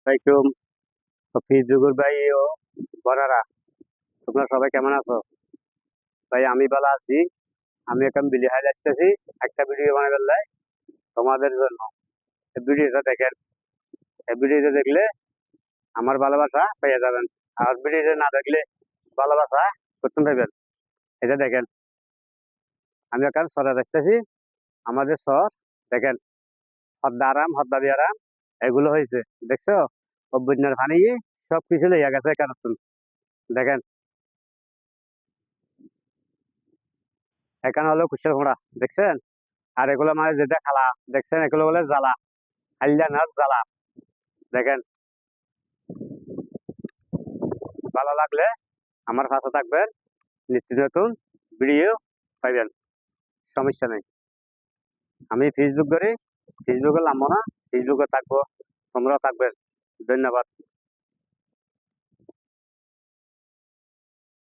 আসসালামাইকুম ফিজুগুর ভাই ও বড়ারা, তোমরা সবাই কেমন আছো? ভাই আমি ভালো আছি। আমি এখন বিলিহার আসতেছি একটা ভিডিও বানাবার লাই তোমাদের জন্য। এই ভিডিওটা দেখেন। এই ভিডিওটা দেখলে আমার ভালোবাসা পেয়ে যাবেন। আর ভিডিওটা না দেখলে ভালোবাসা করতে পারবেন। এটা দেখেন, আমি এখন সরে আসতেছি। আমাদের শহর দেখেন, হদ্দা আরাম হদ্দা বিয়ারাম এগুলো হয়েছে, দেখছো? বন্যার পানি সব কিছু লেগে গেছে এখানে। দেখেন, এখানে হলো কুশের ঘোড়া, দেখছেন? আর এগুলো মানে যেটা খালা দেখছেন, এগুলো বলে জ্বালা, হাইলা নাচ জ্বালা। দেখেন, ভালো লাগলে আমার পাশে থাকবেন, নিত্য নতুন ভিডিও পাইবেন, সমস্যা নেই। আমি ফেসবুক করি, ফেসবুকে নামবো না, ফেসবুকে থাকবো, তোমরাও থাকবেন। ধন্যবাদ।